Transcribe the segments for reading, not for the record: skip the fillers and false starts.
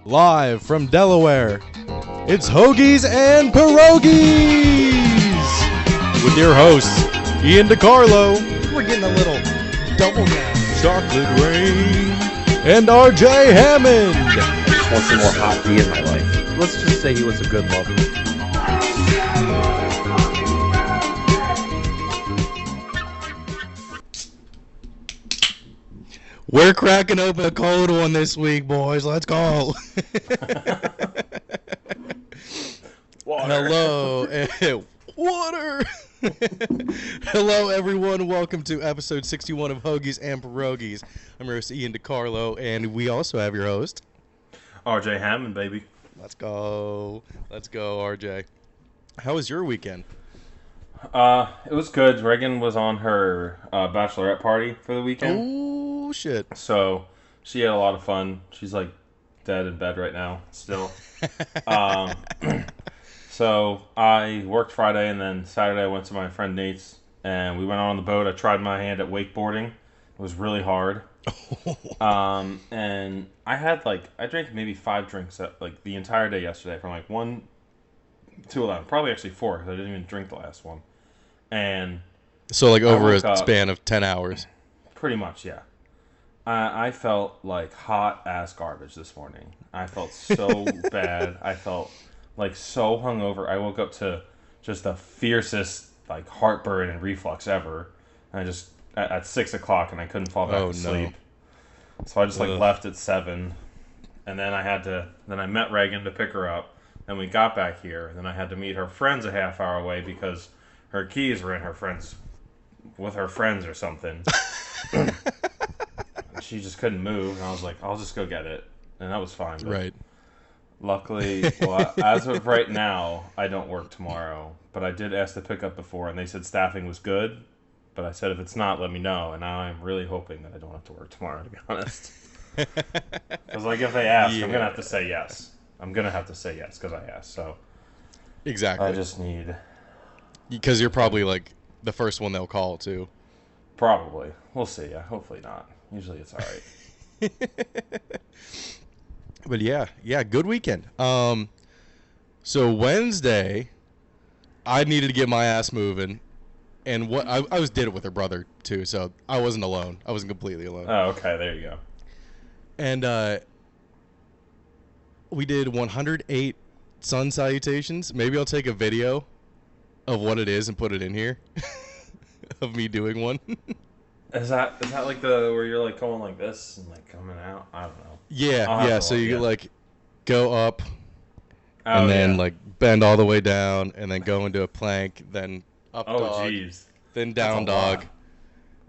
Live from Delaware, it's Hoagies and Pierogis! With your hosts, Ian DiCarlo. We're getting a little double down. Chocolate Rain. And RJ Hammond. I just want some more hot tea in my life. Let's just say he was a good lover. We're cracking open a cold one this week, boys. Let's go. Water. Hello. Water. Hello, everyone. Welcome to episode 61 of Hoagies and Pierogis. I'm your host, Ian DiCarlo, and we also have your host, RJ Hammond, baby. Let's go, RJ. How was your weekend? It was good. Reagan was on her bachelorette party for the weekend. Oh, shit. So she had a lot of fun. She's like dead in bed right now still. So I worked Friday, and then Saturday I went to my friend Nate's, and we went out on the boat. I tried my hand at wakeboarding. It was really hard. And I drank maybe 5 drinks the entire day yesterday, from 1 to 11, probably actually 4 because I didn't even drink the last one. And so over a span of 10 hours. Pretty much, yeah. I felt like hot ass garbage this morning. I felt so bad. I felt so hungover. I woke up to just the fiercest heartburn and reflux ever. And I just at 6 o'clock, and I couldn't fall back to sleep. So I just left at 7, and then I met Reagan to pick her up. Then we got back here, and then I had to meet her friends a half hour away because her keys were in with her friends or something. She just couldn't move, and I was like, I'll just go get it, and that was fine. But right. Luckily, as of right now, I don't work tomorrow, but I did ask to pick up before, and they said staffing was good. But I said, if it's not, let me know. And now I'm really hoping that I don't have to work tomorrow, to be honest. Because, if they ask, I'm going to have to say yes. I'm going to have to say yes because I asked. So, exactly. I just need... Because you're probably, the first one they'll call, too. Probably. We'll see. Yeah, hopefully not. Usually it's all right. But, yeah, good weekend. So, Wednesday, I needed to get my ass moving. And what I did it with her brother too, so I wasn't alone. I wasn't completely alone. Oh, okay, there you go. And we did 108 sun salutations. Maybe I'll take a video of what it is and put it in here of me doing one. Is that where you're going like this and coming out? I don't know. Yeah. So you go up, and then bend all the way down, and then go into a plank, then up dog, then down dog, lot.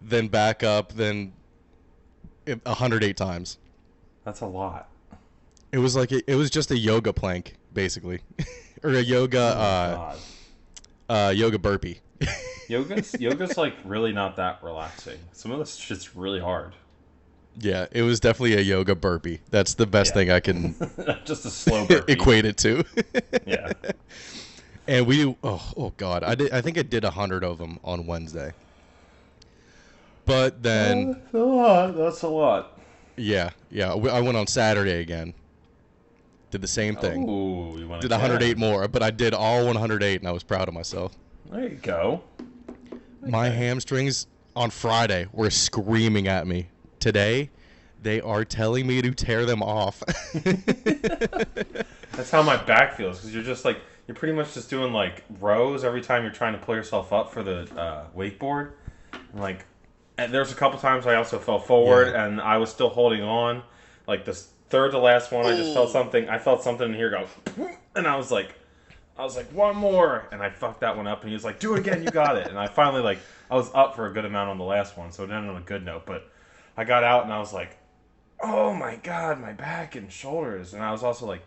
Then back up, then 108 times. That's a lot. It was it was just a yoga plank, basically, or a yoga yoga burpee. Yoga's really not that relaxing. Some of this shit's really hard. Yeah, it was definitely a yoga burpee. That's the best thing I can just a slow burpee. Equate it to. Yeah. And we oh god, I think I did 100 of them on Wednesday. But then that's a lot. Yeah. I went on Saturday again. Did the same thing. Ooh, you went did 108 more, but I did all 108, and I was proud of myself. There you go. Okay. My hamstrings on Friday were screaming at me. Today, they are telling me to tear them off. That's how my back feels, because you're just you're pretty much just doing rows every time you're trying to pull yourself up for the wakeboard. And there's a couple times I also fell forward and I was still holding on. This third to last one, I just felt something. I felt something in here go, and I was like, one more, and I fucked that one up. And he was like, do it again, you got it. And I finally I was up for a good amount on the last one, so it ended on a good note. But I got out and I was like, oh my god, my back and shoulders, and I was also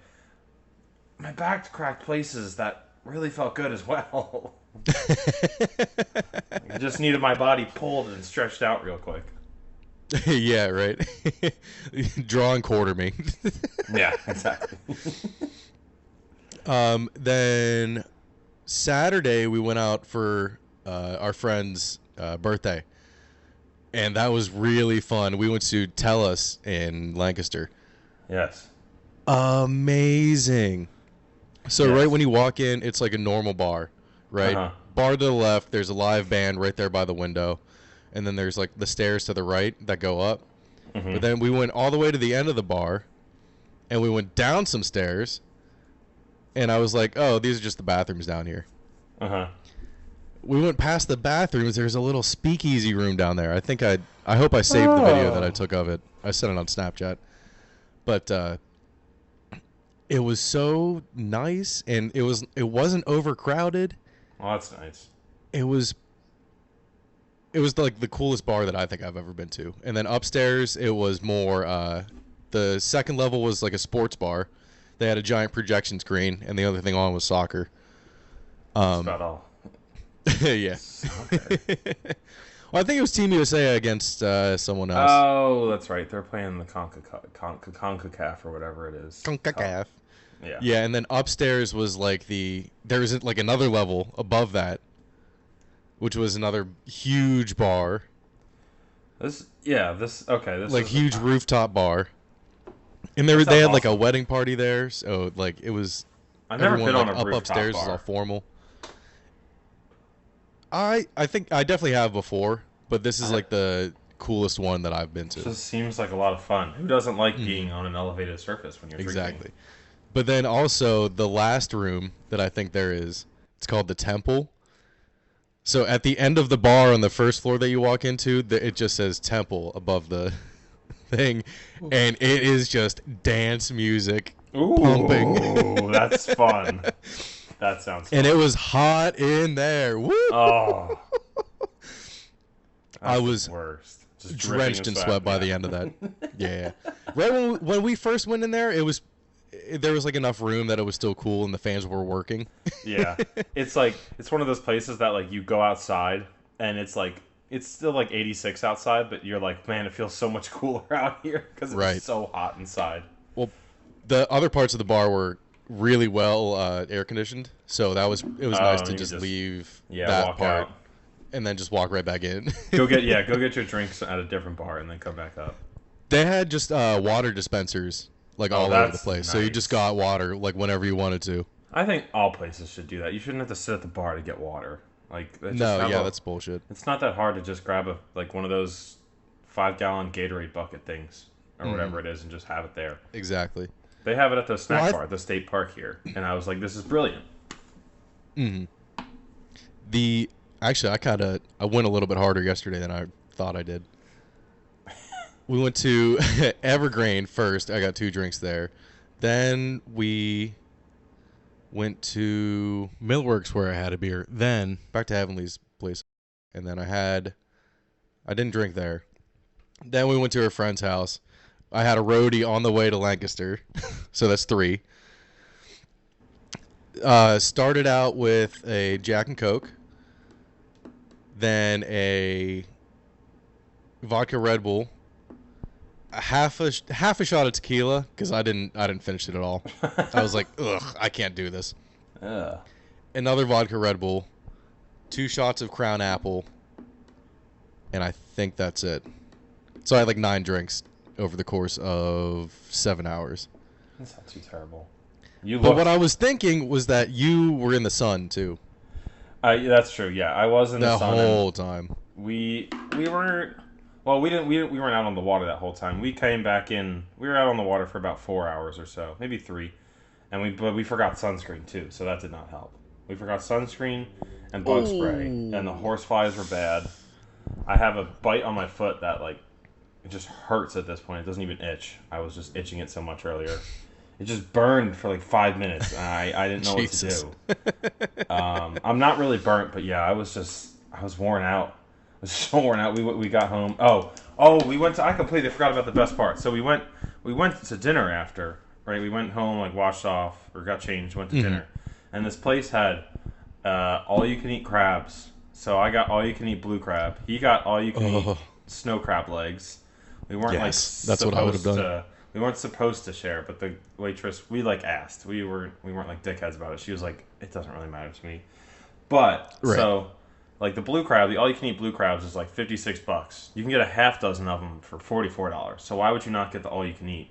my back cracked places that really felt good as well. I just needed my body pulled and stretched out real quick. Yeah, right. Draw and quarter me. Yeah, exactly. Then Saturday we went out for our friend's birthday, and that was really fun. We went to Tellus in Lancaster. Yes. Amazing. So right when you walk in, it's like a normal bar, right? Bar to the left, there's a live band right there by the window. And then there's like the stairs to the right that go up. But then we went all the way to the end of the bar, and we went down some stairs. And I was like, oh, these are just the bathrooms down here. We went past the bathrooms. There's a little speakeasy room down there. I hope I saved the video that I took of it. I sent it on Snapchat. But it was so nice, and it wasn't overcrowded. Oh, that's nice. It was like the coolest bar that I think I've ever been to. And then upstairs, it was more. The second level was like a sports bar. They had a giant projection screen, and the other thing on was soccer. That's about all. Yeah. Well, I think it was Team USA against someone else. Oh, that's right. They're playing the CONCACAF or whatever it is. CONCACAF. Yeah. Yeah, and then upstairs was like there was like another level above that, which was another huge bar. This like huge rooftop bar. And they had like a wedding party there, so like it was. I've never been on a up rooftop upstairs bar. was all formal. I think I definitely have before, but this is like the coolest one that I've been to. It just seems like a lot of fun. Who doesn't like being on an elevated surface when you're drinking? But then also the last room that I think there is, it's called the Temple. So at the end of the bar on the first floor that you walk into, it just says Temple above the thing, and it is just dance music pumping. That's fun. That sounds fun. And it was hot in there. Woo! Oh. I was worst. Just drenched in sweat by the end of that. Yeah. Right when we first went in there, there was like enough room that it was still cool and the fans were working. Yeah. It's one of those places that like you go outside and it's still like 86 outside, but you're like, man, it feels so much cooler out here because it's so hot inside. Well, the other parts of the bar were really well air conditioned, so it was nice to just leave that walk part out. And then just walk right back in. go get your drinks at a different bar and then come back up. They had just water dispensers like all over the place, nice. So you just got water like whenever you wanted to. I think all places should do that. You shouldn't have to sit at the bar to get water. That's bullshit. It's not that hard to just grab one of those 5-gallon Gatorade bucket things or whatever it is and just have it there. Exactly. They have it at the snack bar at the state park here, and I was like, this is brilliant. Actually, I went a little bit harder yesterday than I thought I did. We went to Evergreen first. I got 2 drinks there. Then we went to Millworks where I had a beer. Then back to Heavenly's place. And then I didn't drink there. Then we went to her friend's house. I had a roadie on the way to Lancaster. So that's 3. Started out with a Jack and Coke. Then a vodka Red Bull. Half a shot of tequila because I didn't finish it at all. I was like, ugh, I can't do this. Another vodka Red Bull, 2 shots of Crown Apple, and I think that's it. So I had like 9 drinks over the course of 7 hours. That's not too terrible. But what I was thinking was that you were in the sun too. That's true. Yeah, I was in the sun the whole time. We weren't. Well, we weren't out on the water that whole time. We came back in. We were out on the water for about 4 hours or so, maybe 3, but we forgot sunscreen too, so that did not help. We forgot sunscreen and bug spray, and the horse flies were bad. I have a bite on my foot that it just hurts at this point. It doesn't even itch. I was just itching it so much earlier. It just burned for like 5 minutes, and I didn't know what to do. I'm not really burnt, but yeah, I was worn out. I was so worn out. We got home. We went to. I completely forgot about the best part. So we went to dinner after. Right, we went home, like washed off or got changed, went to dinner, and this place had all you can eat crabs. So I got all you can eat blue crab. He got all you can eat snow crab legs. We weren't that's what I would have done. We weren't supposed to share, but the waitress, we asked. We weren't like dickheads about it. She was like, it doesn't really matter to me. But so like the blue crab, the all you can eat blue crabs is like $56. You can get a half dozen of them for $44. So why would you not get the all you can eat?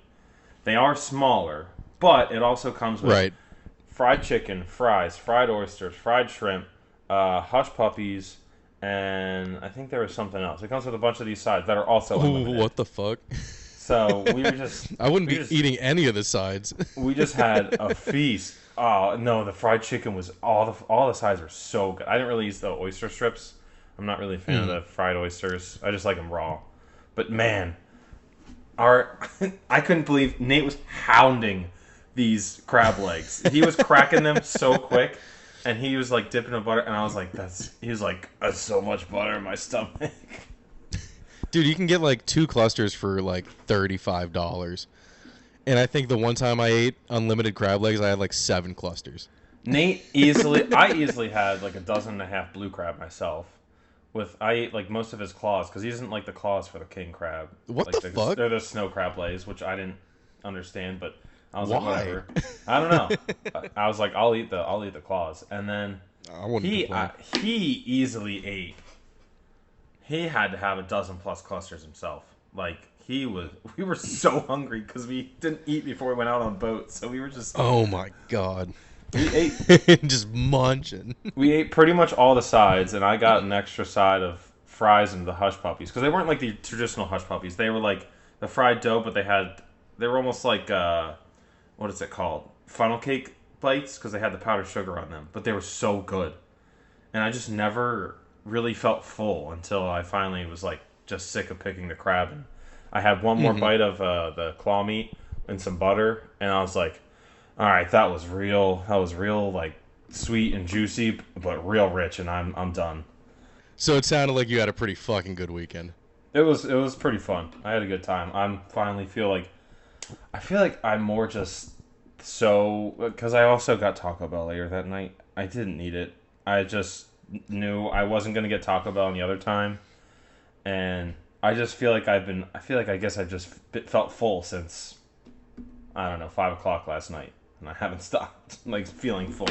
They are smaller, But it also comes with right. fried chicken, fries, fried oysters, fried shrimp, hush puppies, and I think there was something else. It comes with a bunch of these sides that are also unlimited. What the fuck? So we were just... I wouldn't be eating any of the sides. We just had a feast. Oh, no, the fried chicken was... All the sides are so good. I didn't really use the oyster strips. I'm not really a fan of the fried oysters. I just like them raw. But man, I couldn't believe Nate was hounding these crab legs. He was cracking them so quick, and he was like dipping in butter, and I was like, he was like, that's so much butter in my stomach. Dude, you can get like 2 clusters for like $35. And I think the one time I ate unlimited crab legs, I had like 7 clusters. I easily had like 12.5 blue crab myself. I ate like most of his claws, because he doesn't like the claws for the king crab. What like the fuck? They're the snow crab legs, which I didn't understand, but I was Why? like, whatever. I don't know. I was like, I'll eat the claws, and then he easily ate. He had to have 12 plus clusters himself. Like we were so hungry because we didn't eat before we went out on boat, so we were just. Oh my god. We ate just munching. We ate pretty much all the sides, and I got an extra side of fries and the hush puppies, because they weren't like the traditional hush puppies. They were like the fried dough, but they were almost like what is it called? Funnel cake bites, because they had the powdered sugar on them. But they were so good, and I just never really felt full until I finally was like just sick of picking the crab. And I had one more bite of the claw meat and some butter, and I was like, all right, that was real, like sweet and juicy, but real rich, and I'm done. So it sounded like you had a pretty fucking good weekend. It was pretty fun. I had a good time. I feel like I'm more just so, because I also got Taco Bell later that night. I didn't need it. I just knew I wasn't gonna get Taco Bell any other time, and I just feel like I guess I've just felt full since, I don't know, 5 o'clock last night. And I haven't stopped, like, feeling full.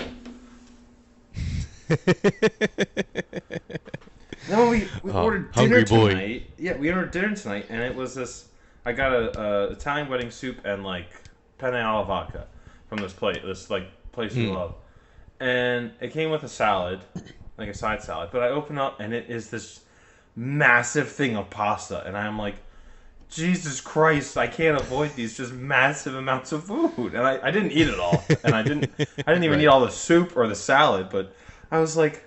Then we ordered dinner tonight. Yeah, we ordered dinner tonight, and it was this... I got a Italian wedding soup and, like, penne alla vodka from this place we love. And it came with a salad, like a side salad. But I open up, and it is this massive thing of pasta. And I'm like, Jesus Christ, I can't avoid these just massive amounts of food. And I didn't eat it all. And I didn't even eat all the soup or the salad, but I was like,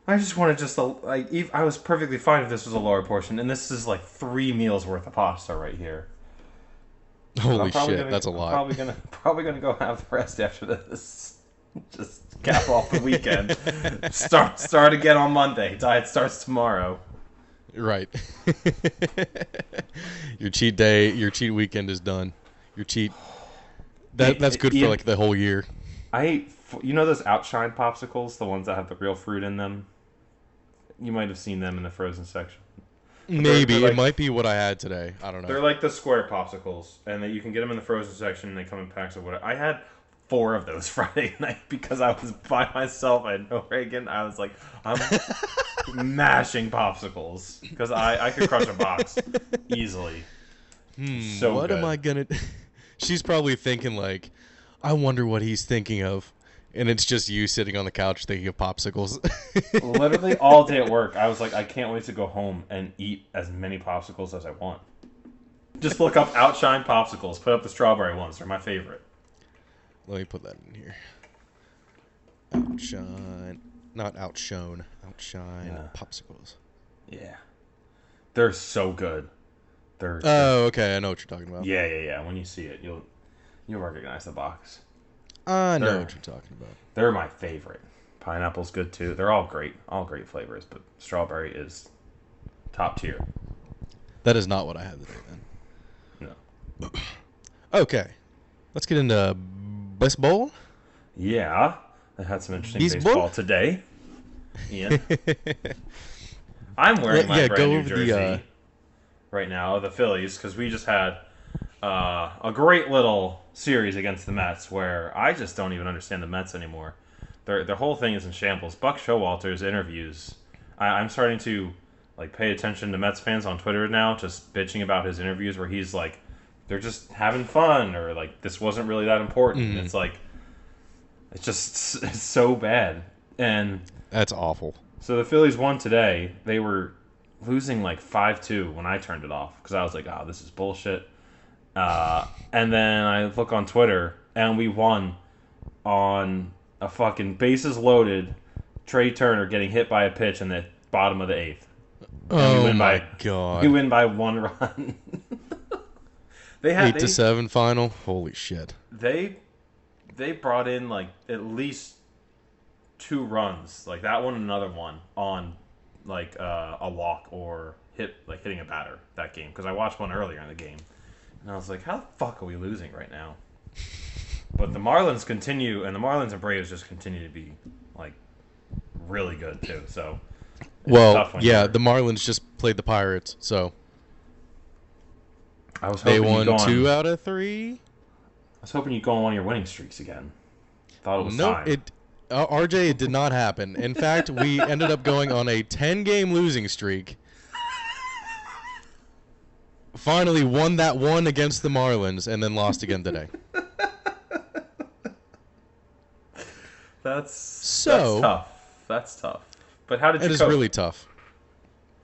I just wanted I was perfectly fine if this was a lower portion, and this is like 3 meals worth of pasta right here. Holy shit, that's a lot. Probably gonna go have the rest after this. Just cap off the weekend. Start again on Monday. Diet starts tomorrow. Right. Your cheat day, your cheat weekend is done. That's good for like the whole year. I ate, those Outshine popsicles, the ones that have the real fruit in them. You might have seen them in the frozen section. Maybe it might be what I had today. I don't know. They're like the square popsicles, and you can get them in the frozen section, and they come in packs of whatever. I had 4 of those Friday night because I was by myself. I had no Reagan. I was like, I'm mashing popsicles because I could crush a box easily. So what good. Am I gonna? She's probably thinking like, I wonder what he's thinking of, and it's just you sitting on the couch thinking of popsicles. Literally all day at work, I was like, I can't wait to go home and eat as many popsicles as I want. Just look up Outshine popsicles. Put up the strawberry ones. They're my favorite. Let me put that in here. Outshine. Not outshone. Outshine popsicles. Yeah. They're so good. Oh, okay. I know what you're talking about. Yeah. When you see it, you'll recognize the box. I know what you're talking about. They're my favorite. Pineapple's good too. They're all great. All great flavors, but strawberry is top tier. That is not what I had today then. No. Okay. Let's get into baseball. Yeah. I had some interesting baseball today. Ian. I'm wearing my brand new jersey right now of the Phillies because we just had a great little series against the Mets where I just don't even understand the Mets anymore. Their whole thing is in shambles. Buck Showalter's interviews. I'm starting to pay attention to Mets fans on Twitter now, just bitching about his interviews where he's like they're just having fun, or like this wasn't really that important. Mm-hmm. It's like it's so bad, and that's awful. So the Phillies won today. They were losing like 5-2 when I turned it off because I was like, "Oh, this is bullshit." And then I look on Twitter, and we won on a fucking bases loaded Trey Turner getting hit by a pitch in the bottom of the 8th. Oh my god! We win by 1 run. They had 8-7 final. Holy shit! They brought in like at least 2 runs, like that one and another one on like a walk or hitting a batter that game, because I watched one earlier in the game and I was like, how the fuck are we losing right now? But the Marlins continue, and the Marlins and Braves just continue to be like really good too. So well, yeah, the Marlins just played the Pirates, so they won 2 out of 3. I was hoping you'd go on one of your winning streaks again. Thought it was time. RJ, it did not happen. In fact, we ended up going on a 10-game losing streak. Finally won that one against the Marlins, and then lost again today. That's tough. That's tough. But how did you cope? It is really tough.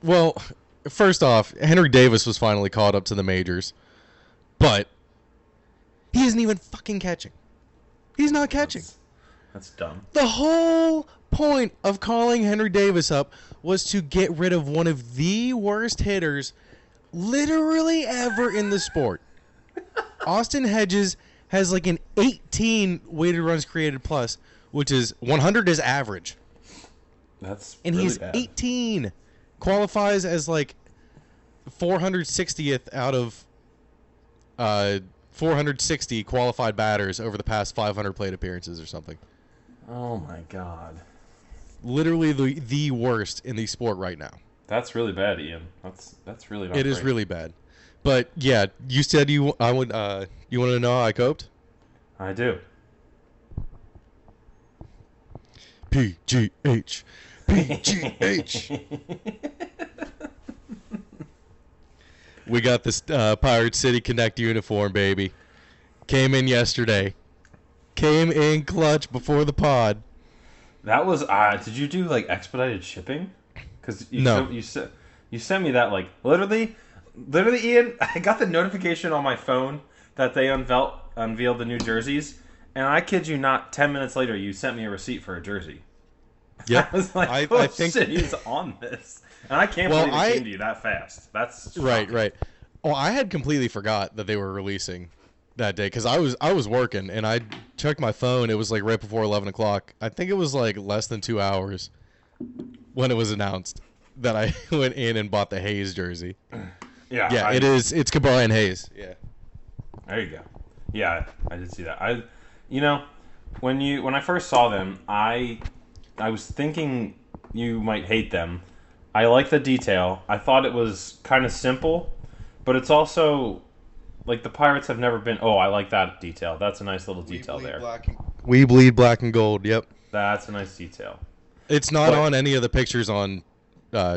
Well, first off, Henry Davis was finally called up to the majors, but he isn't even fucking catching. He's not catching. That's dumb. The whole point of calling Henry Davis up was to get rid of one of the worst hitters literally ever in the sport. Austin Hedges has like an 18 weighted runs created plus, which is 100 is average. And really he's bad. 18. Qualifies as like 460th out of 460 qualified batters over the past 500 plate appearances or something. Oh my god. Literally the worst in the sport right now. That's really bad, Ian. That's really not It great. is really bad. But yeah, you said you want to know how I coped? I do. PGH. We got this Pirate City Connect uniform, baby. Came in yesterday. Came in clutch before the pod. That was did you do like expedited shipping? Because you sent me that like literally, Ian. I got the notification on my phone that they unveiled the new jerseys, and I kid you not, 10 minutes later you sent me a receipt for a jersey. Yeah, I was like, I think shit, he's on this, and I can't believe it came to you that fast. That's shocking. Right. Oh, I had completely forgot that they were releasing that day because I was working and I checked my phone. It was like right before 11 o'clock. I think it was like less than 2 hours when it was announced that I went in and bought the Hayes jersey. Yeah, it's Cabrera and Hayes. Yeah, there you go. Yeah, I did see that. When I first saw them, I was thinking you might hate them. I like the detail. I thought it was kind of simple, but it's also like the Pirates have never been. Oh, I like that detail. That's a nice little detail there. We bleed black and gold. Yep. That's a nice detail. It's not on any of the pictures on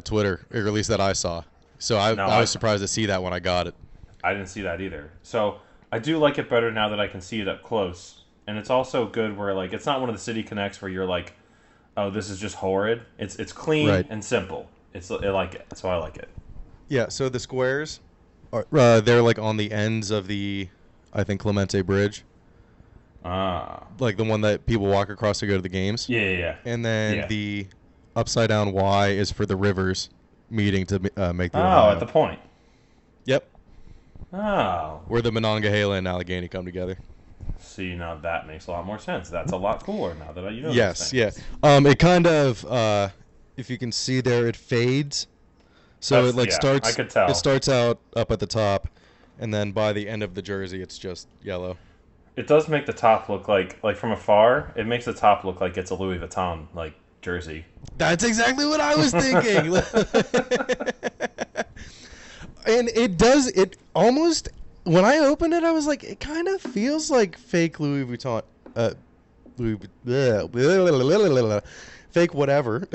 Twitter, or at least that I saw. So I was surprised to see that when I got it. I didn't see that either. So I do like it better now that I can see it up close. And it's also good where like it's not one of the City Connects where you're like, oh, this is just horrid. It's clean and simple. I like it. So I like it. Yeah. So the squares are they're like on the ends of the, I think, Clemente Bridge. Like the one that people walk across to go to the games. Yeah. And then the upside down Y is for the rivers meeting to make the Ohio. At the point. Yep. Oh. Where the Monongahela and Allegheny come together. See, now that makes a lot more sense. That's a lot cooler now that you know. Yes, yeah. It kind of, if you can see there, it fades. So starts. I could tell. It starts out up at the top, and then by the end of the jersey, it's just yellow. It does make the top look like from afar. It makes the top look like it's a Louis Vuitton jersey. That's exactly what I was thinking. And it does. It almost. When I opened it, I was like, it kind of feels like fake Louis Vuitton. Fake whatever.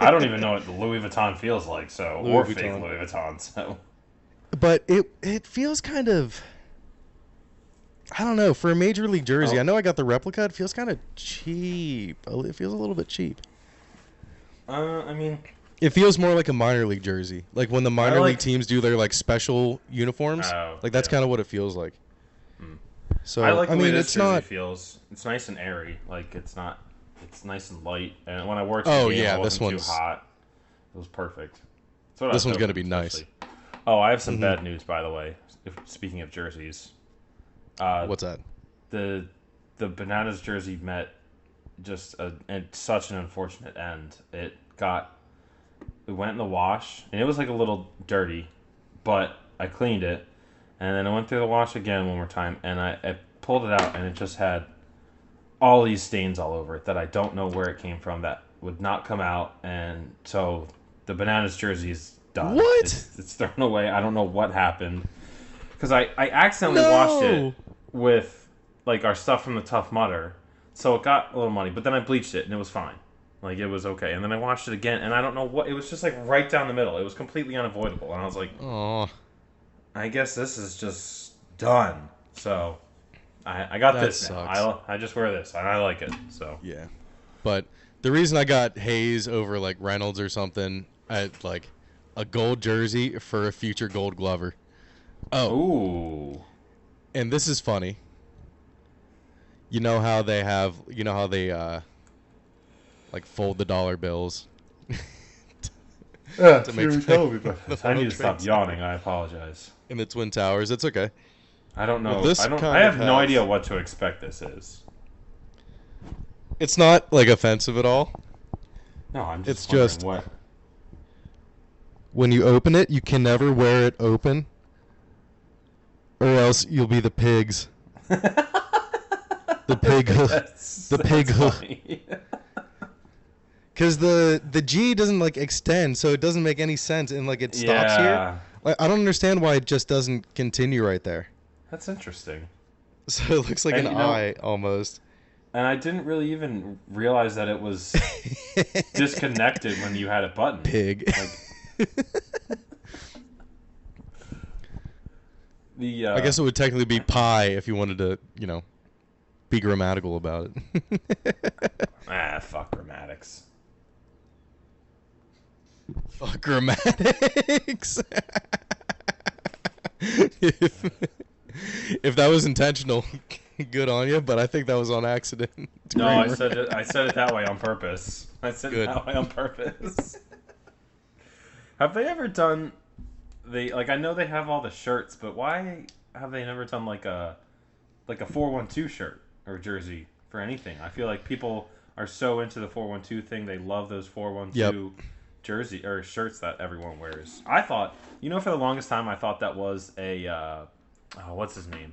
I don't even know what Louis Vuitton feels like, fake Louis Vuitton. So. But it feels kind of I don't know. For a Major League jersey, Oh. I know I got the replica. It feels kind of cheap. It feels a little bit cheap. I mean, it feels more like a minor league jersey. Like when the minor like, league teams do their like special uniforms. Like that's kind of what it feels like. So I like the way this it's jersey not. feels. It's nice and airy. Like it's not. It's nice and light. And when I wore it to Oh the game, yeah, it this wasn't one's too hot. It was perfect. This one's gonna be nice. Oh, I have some bad news, by the way. Speaking of jerseys, what's that? The Bananas jersey met just such an unfortunate end. It went in the wash, and it was like a little dirty, but I cleaned it, and then I went through the wash again one more time, and I pulled it out, and it just had all these stains all over it that I don't know where it came from that would not come out, and so the Bananas jersey is done. What? It's thrown away. I don't know what happened, because I accidentally washed it with like our stuff from the Tough Mudder, so it got a little muddy, but then I bleached it, and it was fine. Like, it was okay. And then I watched it again, and I don't know what... It was just, like, right down the middle. It was completely unavoidable. And I was like, oh, I guess this is just done. So, I got this sucks. now. I just wear this, and I like it. So yeah. But the reason I got Hayes over, like, Reynolds or something, like, a gold jersey for a future Gold Glover. Oh. Ooh. And this is funny. You know how they have... You know how they, like fold the dollar bills. Yeah, I need to stop yawning. I apologize. In the Twin Towers, it's okay. I don't know. Well, I have no idea what to expect this is. It's not like offensive at all. No, I'm just. It's just what. When you open it, you can never wear it open, or else you'll be the pigs. The pig. The pig. Because the G doesn't like extend, so it doesn't make any sense, and like it stops here. Like I don't understand why it just doesn't continue right there. That's interesting. So it looks like an eye almost. And I didn't really even realize that it was disconnected when you had it buttoned. Pig. I guess it would technically be pie if you wanted to, be grammatical about it. Fuck grammatics. Fuck grammatics. if that was intentional, good on you. But I think that was on accident. No, I said it that way on purpose. I said it that way on purpose. Have they ever done I know they have all the shirts, but why have they never done like a 412 shirt or jersey for anything? I feel like people are so into the 412 thing. They love those 412 jersey or shirts that everyone wears. I thought, for the longest time, I thought that was a what's his name,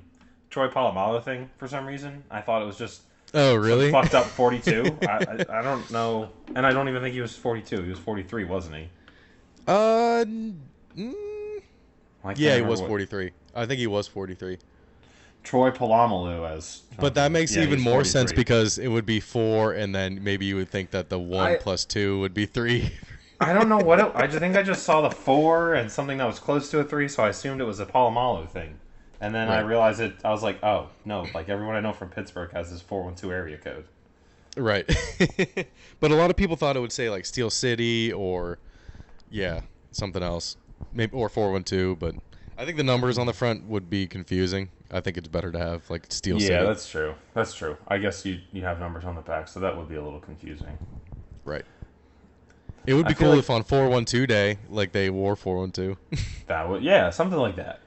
Troy Polamalu thing. For some reason, I thought it was just really fucked up 42. I don't know, and I don't even think he was 42. He was 43, wasn't he? Yeah, he was 43. I think he was 43. Troy Polamalu as... But that makes even more sense because it would be 4, and then maybe you would think that the 1 plus 2 would be 3. I don't know what I think I just saw the 4 and something that was close to a 3, so I assumed it was a Polamalu thing. And then I realized I was like, oh, no, like everyone I know from Pittsburgh has this 412 area code. Right. But a lot of people thought it would say like Steel City or, something else. Maybe or 412, but I think the numbers on the front would be confusing. I think it's better to have like Steel City. Yeah, that's true. That's true. I guess you have numbers on the back, so that would be a little confusing. Right. It would be cool if on 412 day, like they wore 412. That would, something like that.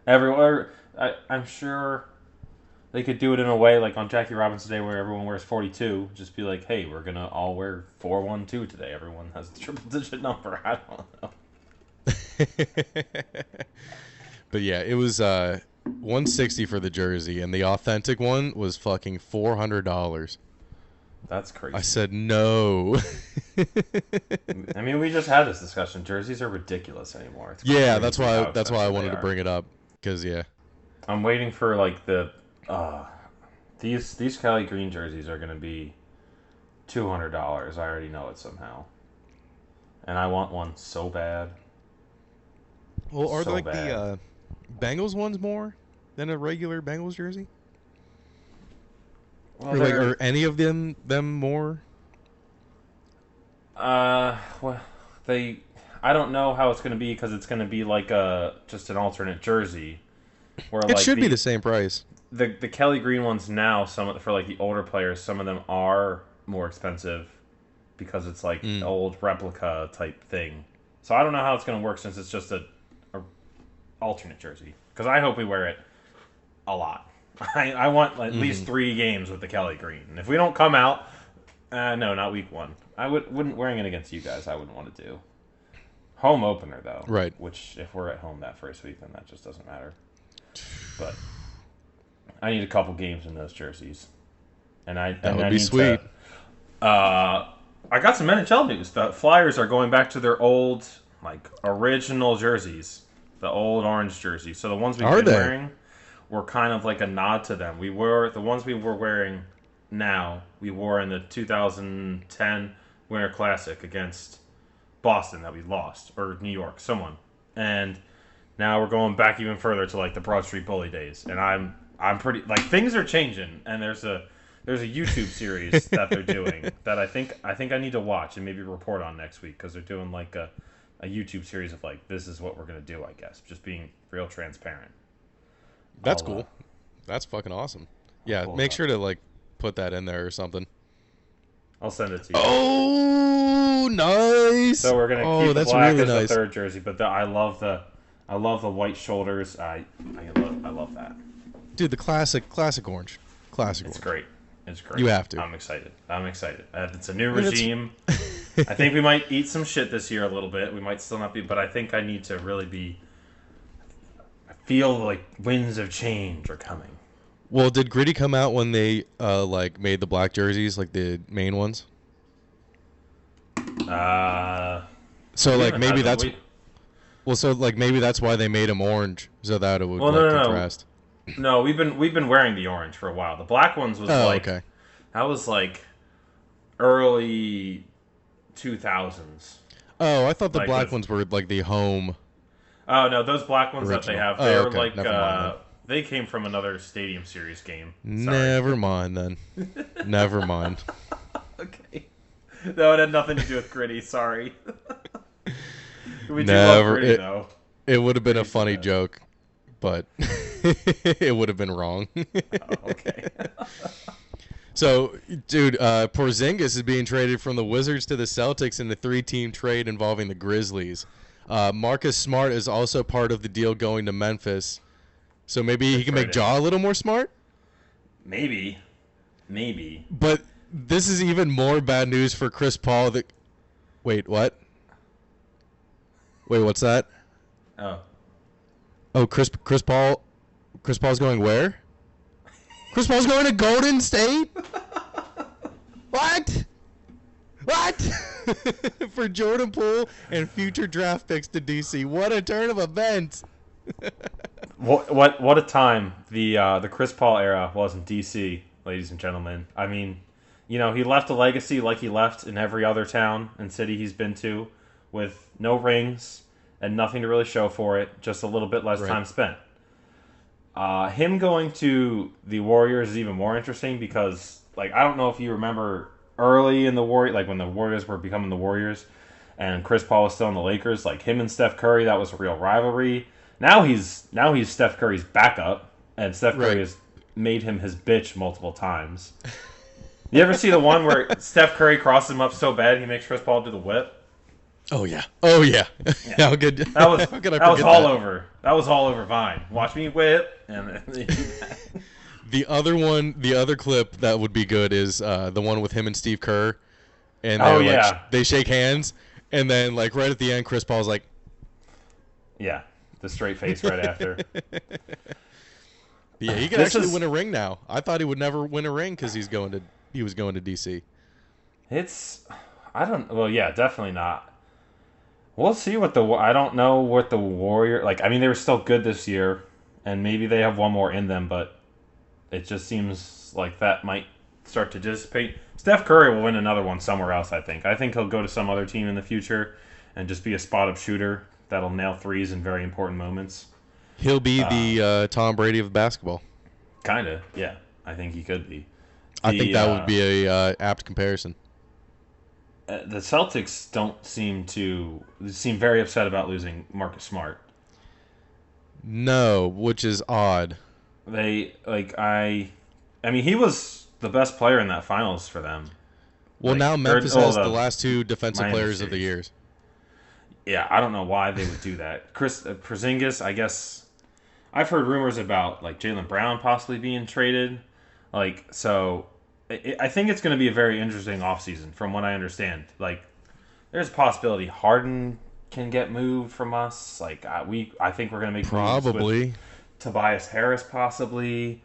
I'm sure they could do it in a way like on Jackie Robinson Day where everyone wears 42. Just be like, hey, we're gonna all wear 412 today. Everyone has a triple-digit number. I don't know. But yeah, it was $160 for the jersey, and the authentic one was fucking $400. That's crazy. I said no. I mean, we just had this discussion. Jerseys are ridiculous anymore. Yeah, that's why I wanted to bring it up because I'm waiting for like these Kelly Green jerseys are gonna be $200. I already know it somehow, and I want one so bad. Well, are the Bengals ones more? than a regular Bengals jersey? Well, are any of them more? Well, I don't know how it's going to be because it's going to be like just an alternate jersey. Where it should be the same price. The Kelly Green ones now, for like the older players, some of them are more expensive because it's like old replica type thing. So I don't know how it's going to work since it's just a alternate jersey. Because I hope we wear it a lot. I want at least 3 games with the Kelly Green. And if we don't come out, no, not week 1. I wouldn't wearing it against you guys. I wouldn't want to do home opener though. Right. Which if we're at home that first week, then that just doesn't matter. But I need a couple games in those jerseys, and that would be sweet. I got some NHL news. The Flyers are going back to their old, like original jerseys, the old orange jerseys. So the ones we've been wearing were kind of like a nod to them. The ones we were wearing now. We wore in the 2010 Winter Classic against Boston that we lost, or New York, someone, and now we're going back even further to like the Broad Street Bully days, and I'm pretty like things are changing, and there's a YouTube series that they're doing that I think I need to watch and maybe report on next week because they're doing like a YouTube series of like this is what we're gonna do, I guess, just being real transparent. That's cool. That's fucking awesome. Yeah, make sure to like put that in there or something. I'll send it to you. Oh, nice. So we're gonna keep the black really as the third jersey, but I love the white shoulders. I love that. Dude, the classic orange. It's great. It's great. You have to. I'm excited. It's a new regime. I think we might eat some shit this year a little bit. We might still not be, but I think I need to really be. I feel like winds of change are coming. Well, did Gritty come out when they like made the black jerseys, like the main ones? So like maybe that's maybe that's why they made them orange so that it would contrast. No, we've been wearing the orange for a while. The black ones was that was like early 2000s. Oh, I thought the black ones were like the home. Oh no, those black ones that they have, they were like they came from another Stadium Series game. Sorry. Never mind then. Never mind. Okay. No, it had nothing to do with Gritty. Sorry. We do love Gritty, though. It would have been a funny joke, but it would have been wrong. Okay. So, dude, Porzingis is being traded from the Wizards to the Celtics in a 3-team trade involving the Grizzlies. Marcus Smart is also part of the deal going to Memphis. So maybe he can make Ja a little more smart? Maybe. But this is even more bad news for Chris Paul. Wait, what? Wait, what's that? Oh, Chris Paul. Chris Paul's going where? Chris Paul's going to Golden State? What? For Jordan Poole and future draft picks to DC. What a turn of events. What a time the Chris Paul era was in DC, ladies and gentlemen. I mean, he left a legacy like he left in every other town and city he's been to, with no rings and nothing to really show for it, just a little bit less time spent. Him going to the Warriors is even more interesting because, like, I don't know if you remember early in the Warriors, like when the Warriors were becoming the Warriors, and Chris Paul was still in the Lakers. Like him and Steph Curry, that was a real rivalry. Now he's Steph Curry's backup, and Steph Curry has made him his bitch multiple times. You ever see the one where Steph Curry crosses him up so bad he makes Chris Paul do the whip? Oh yeah. How good. That was all over. That was all over Vine. Watch me whip. And the other clip that would be good is the one with him and Steve Kerr, and they shake hands, and then like right at the end, Chris Paul's like, yeah, the straight face right after. Yeah, he can actually win a ring now. I thought he would never win a ring because he was going to DC. Definitely not. We'll see I don't know what the Warrior, like, I mean, they were still good this year, and maybe they have one more in them, but it just seems like that might start to dissipate. Steph Curry will win another one somewhere else, I think. I think he'll go to some other team in the future and just be a spot-up shooter that'll nail threes in very important moments. He'll be the Tom Brady of basketball. Kinda, yeah. I think he could be. I think that would be a apt comparison. The Celtics seem very upset about losing Marcus Smart. No, which is odd. I mean, he was the best player in that finals for them. Well, now Memphis has the last 2 defensive players of the years. Yeah, I don't know why they would do that. Porzingis, I guess. I've heard rumors about like Jaylen Brown possibly being traded. So I think it's going to be a very interesting offseason from what I understand. Like, there's a possibility Harden can get moved from us. Like, I think we're going to make probably moves with Tobias Harris possibly.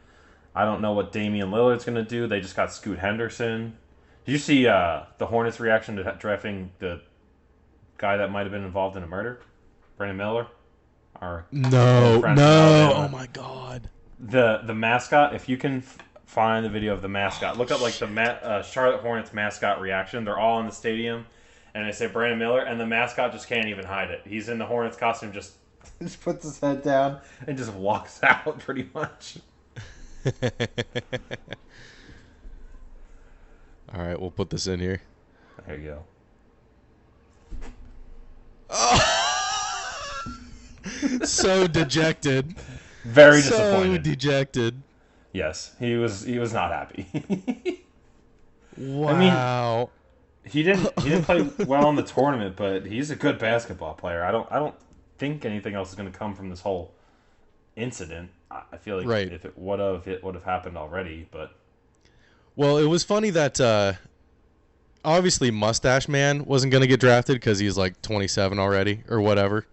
I don't know what Damian Lillard's going to do. They just got Scoot Henderson. Did you see the Hornets' reaction to drafting the guy that might have been involved in a murder? Brandon Miller? No. Oh my God. The mascot, if you can find the video of the mascot, look up like the Charlotte Hornets mascot reaction. They're all in the stadium, and they say Brandon Miller, and the mascot just can't even hide it. He's in the Hornets costume, just puts his head down and just walks out pretty much. All right, we'll put this in here. There you go. So dejected. Very disappointed. So dejected. Yes, he was not happy. Wow. I mean, he didn't play well in the tournament, but he's a good basketball player. I don't think anything else is going to come from this whole incident. I feel like if it would have happened already, but well, it was funny that obviously Mustache Man wasn't going to get drafted because he's like 27 already or whatever.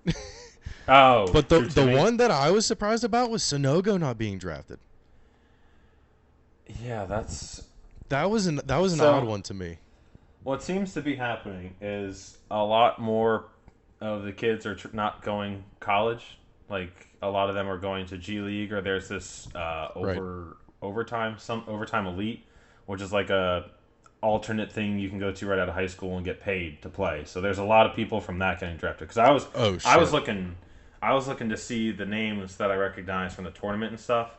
Oh, but the one that I was surprised about was Sonogo not being drafted. Yeah, that was an odd one to me. What seems to be happening is a lot more of the kids are not going college. Like, a lot of them are going to G League, or there's this overtime elite, which is like a alternate thing you can go to right out of high school and get paid to play. So there's a lot of people from that getting drafted. Because I was looking to see the names that I recognized from the tournament and stuff,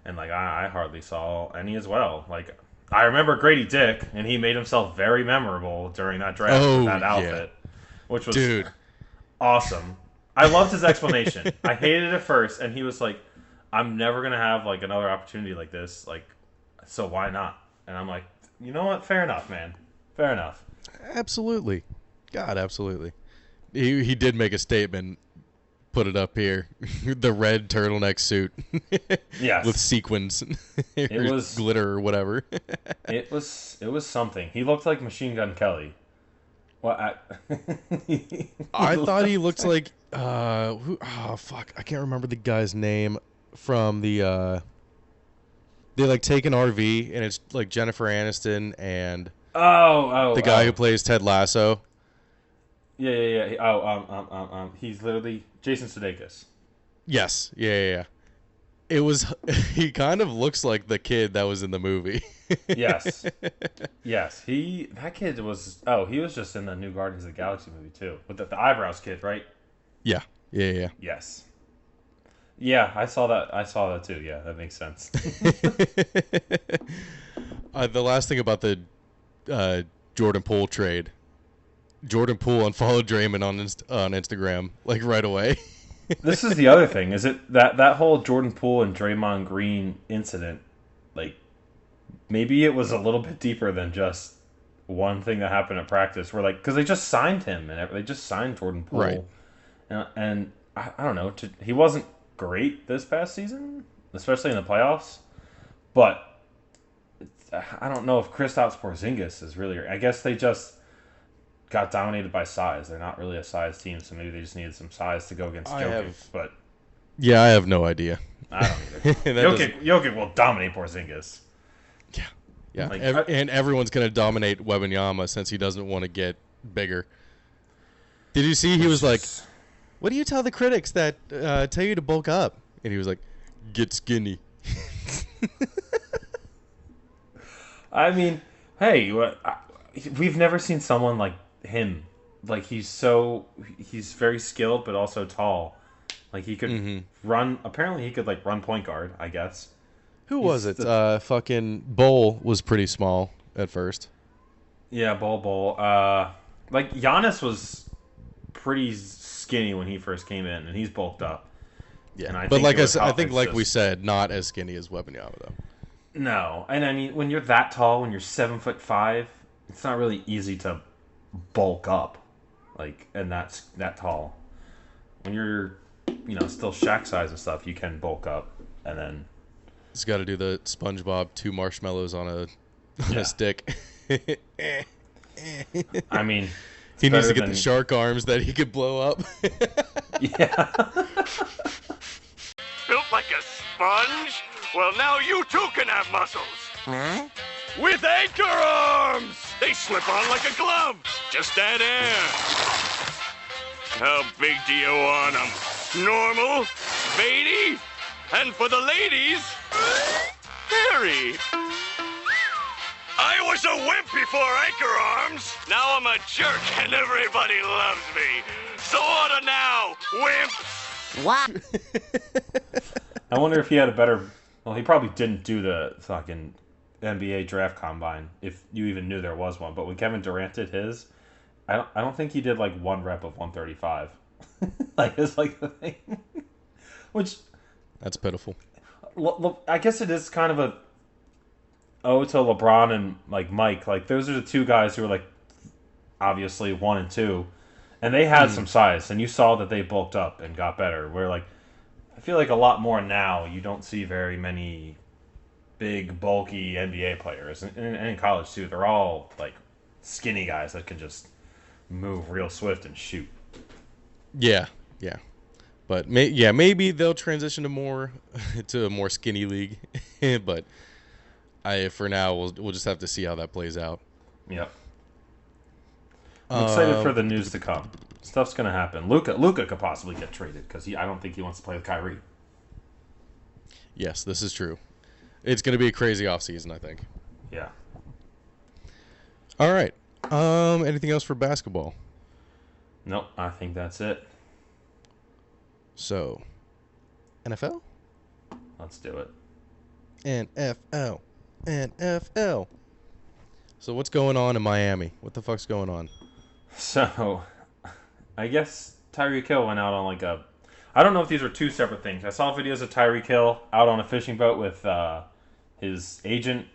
and like I hardly saw any as well. Like, I remember Grady Dick, and he made himself very memorable during that draft with that outfit, which was awesome. I loved his explanation. I hated it at first, and he was like, "I'm never gonna have like another opportunity like this. Like, so why not?" And I'm like, "You know what? Fair enough, man. Fair enough." Absolutely, God, absolutely. He did make a statement. Put it up here. The red turtleneck suit. Yes. With sequins. It was glitter or whatever. It was something. He looked like Machine Gun Kelly. Well, I thought he looked like fuck, I can't remember the guy's name from the they like take an RV and it's like Jennifer Aniston and the guy who plays Ted Lasso. Yeah. He's literally Jason Sudeikis. Yes. Yeah. It was. He kind of looks like the kid that was in the movie. Yes. That kid was. Oh, he was just in the new Guardians of the Galaxy movie too, with the eyebrows kid, right? Yeah. Yes. Yeah, I saw that too. Yeah, that makes sense. The last thing about the Jordan Poole trade. Jordan Poole unfollowed Draymond on Instagram like right away. This is the other thing. Is it that whole Jordan Poole and Draymond Green incident? Like, maybe it was a little bit deeper than just one thing that happened at practice. Where because they just signed him and they just signed Jordan Poole, right? And I don't know. He wasn't great this past season, especially in the playoffs. But I don't know if Kristaps Porzingis is really. I guess they just got dominated by size. They're not really a size team, so maybe they just needed some size to go against Jokic. But yeah, I have no idea. I don't either. Jokic will dominate Porzingis. Yeah. And everyone's going to dominate Wembanyama since he doesn't want to get bigger. Did you see he was like, "What do you tell the critics that tell you to bulk up?" And he was like, "Get skinny." I mean, hey, we've never seen someone like him. Like, he's very skilled but also tall. Like he could run. Apparently, he could like run point guard. I guess. Who was it? Fucking Bull was pretty small at first. Yeah, Bull. Like Giannis was pretty skinny when he first came in, and he's bulked up. Yeah, and I think like we said, not as skinny as Wembanyama though. No, and I mean when you're that tall, when you're 7'5", it's not really easy to bulk up, like, and that's that tall. When you're, still Shaq size and stuff, you can bulk up, and then. He's got to do the SpongeBob 2 marshmallows on a stick. I mean, he needs to get the shark arms that he could blow up. Yeah. Built like a sponge? Well, now you too can have muscles. Huh? With anchor arms! They slip on like a glove. Just add air. How big do you want them? Normal? Veiny? And for the ladies, hairy. I was a wimp before anchor arms. Now I'm a jerk and everybody loves me. So order now, wimps. What? I wonder if he had a better... Well, he probably didn't do the fucking NBA draft combine, if you even knew there was one. But when Kevin Durant did his, I don't think he did like one rep of 135. Like, it's like the thing. Which... That's pitiful. I guess it is kind of a ode to LeBron and like Mike. Like those are the two guys who are like obviously 1 and 2, and they had some size, and you saw that they bulked up and got better. Where like I feel like a lot more now, you don't see very many big bulky NBA players, and in college too. They're all like skinny guys that can just move real swift and shoot. Yeah. But maybe they'll transition to a more skinny league. But for now we'll just have to see how that plays out. Yep. I'm excited for the news to come. Stuff's gonna happen. Luka could possibly get traded because I don't think he wants to play with Kyrie. Yes, this is true. It's gonna be a crazy offseason, I think. Yeah. All right. Anything else for basketball? Nope. I think that's it. So, NFL? Let's do it. NFL. So what's going on in Miami? What the fuck's going on? So, I guess Tyreek Hill went out on like a... I don't know if these are two separate things. I saw videos of Tyreek Hill out on a fishing boat with his agent.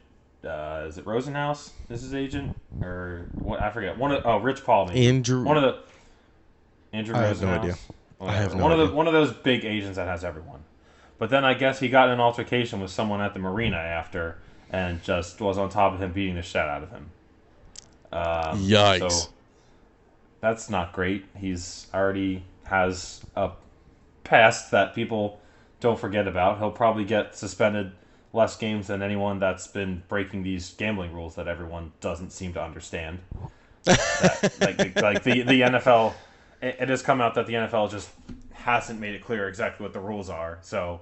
Is it Rosenhaus? Is his agent? Or what? I forget. Rich Paul. Maybe. Andrew Rosenhaus. I have no idea. I have no idea. One of those big agents that has everyone. But then I guess he got in an altercation with someone at the marina after and just was on top of him, beating the shit out of him. Yikes. So that's not great. He's already has a past that people don't forget about. He'll probably get suspended less games than anyone that's been breaking these gambling rules that everyone doesn't seem to understand. Like the NFL... It has come out that the NFL just hasn't made it clear exactly what the rules are. So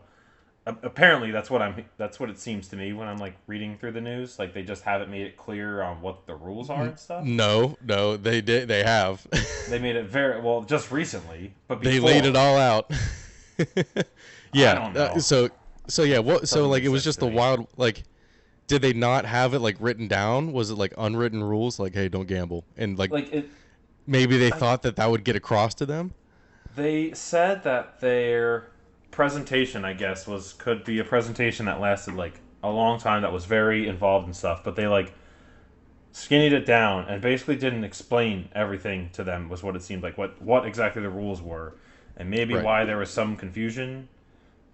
apparently that's what it seems to me when I'm like reading through the news. Like they just haven't made it clear on what the rules are and stuff. No, they did. They have. They made it very well just recently, but before, they laid it all out. Yeah. I don't know. So yeah. What? So like it was just the wild. Like, did they not have it like written down? Was it like unwritten rules? Like, hey, don't gamble, and like it. Maybe they thought that would get across to them? They said that their presentation, I guess, could be a presentation that lasted like a long time that was very involved and stuff, but they like skinnied it down and basically didn't explain everything to them was what it seemed like, what exactly the rules were, and maybe why there was some confusion.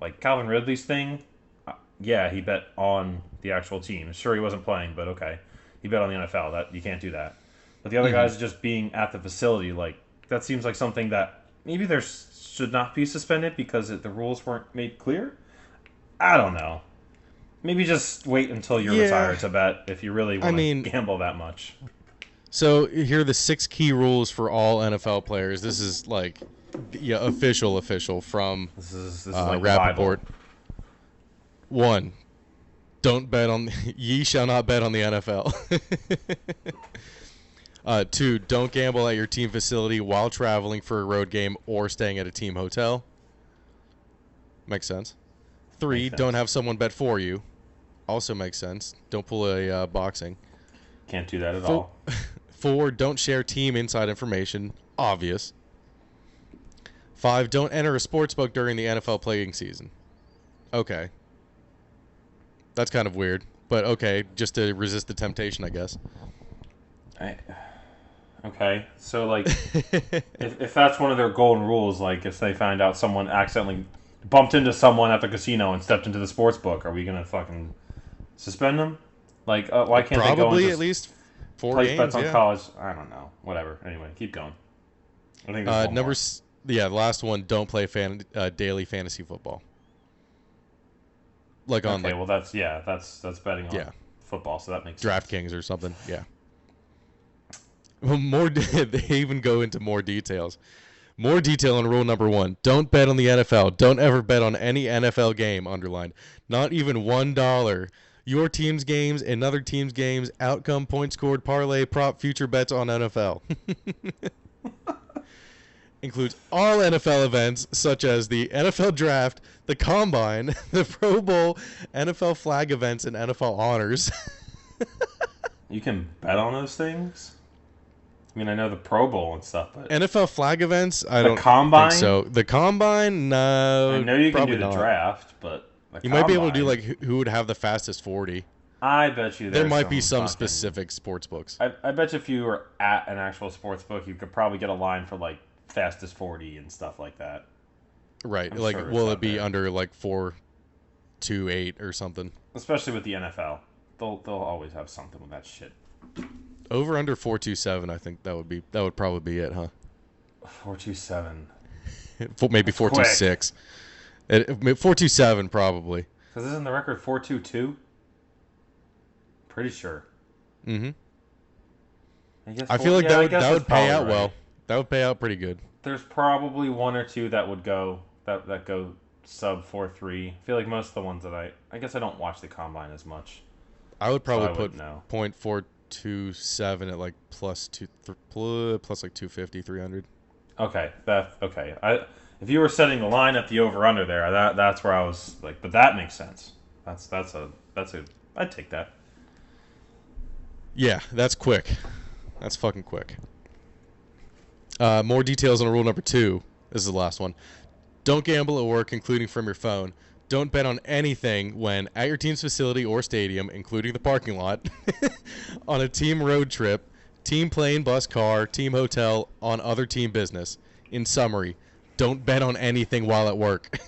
Like Calvin Ridley's thing, yeah, he bet on the actual team. Sure, he wasn't playing, but okay. He bet on the NFL. That you can't do that. But the other guys just being at the facility, like that seems like something that maybe there should not be suspended because the rules weren't made clear. I don't know. Maybe just wait until you're retired to bet if you really want to gamble that much. So here are the 6 key rules for all NFL players. This is like official from this is like Rappaport. 1, don't bet on ye shall not bet on the NFL. 2, don't gamble at your team facility while traveling for a road game or staying at a team hotel. Makes sense. 3, don't have someone bet for you. Also makes sense. Don't pull a boxing. Can't do that at all. 4, don't share team inside information. Obvious. 5, don't enter a sportsbook during the NFL playing season. Okay. That's kind of weird. But okay, just to resist the temptation, I guess. Okay, so like, if that's one of their golden rules, like if they find out someone accidentally bumped into someone at the casino and stepped into the sports book, are we gonna fucking suspend them? Like, why can't they go probably and at least 4 place games? bets on Yeah. college? I don't know. Whatever. Anyway, keep going. I think there's one more. The last one. Don't play daily fantasy football. Like on well that's betting on football, so that makes sense. DraftKings or something. Yeah. More. They even go into more details. More detail on rule number 1. Don't bet on the NFL. Don't ever bet on any NFL game, underlined. Not even $1. Your team's games, another team's games, outcome, points scored, parlay, prop, future bets on NFL. Includes all NFL events such as the NFL Draft, the Combine, the Pro Bowl, NFL flag events, and NFL honors. You can bet on those things? I mean, I know the Pro Bowl and stuff, but NFL flag events, I don't Combine? think so. The Combine, no. I know you can do the not. draft, but you might be able to do like who would have the fastest 40. I bet you there might be some specific sports books. I bet you if you were at an actual sports book, you could probably get a line for like fastest 40 and stuff like that. Right. I'm like, sure will it be under like 4.28 or something? Especially with the NFL, they'll always have something with that shit. Over under 4.27, I think that would probably be it, huh? 4.27. Maybe 4.26. 4.27 probably. Because isn't the record 4.22? Pretty sure. Mm-hmm. I feel like that would pay out right. well. That would pay out pretty good. There's probably one or two that would go that go sub 4.3. I feel like most of the ones that I guess I don't watch the Combine as much. I would probably so put .427 at like plus like 250, 300. Okay, if you were setting the line at the over under there, that's where I was like, but that makes sense. I'd take that. Yeah, that's quick. That's fucking quick. More details on rule number 2. This is the last one. Don't gamble at work, including from your phone. Don't bet on anything when at your team's facility or stadium, including the parking lot, on a team road trip, team plane, bus, car, team hotel, on other team business. In summary, don't bet on anything while at work.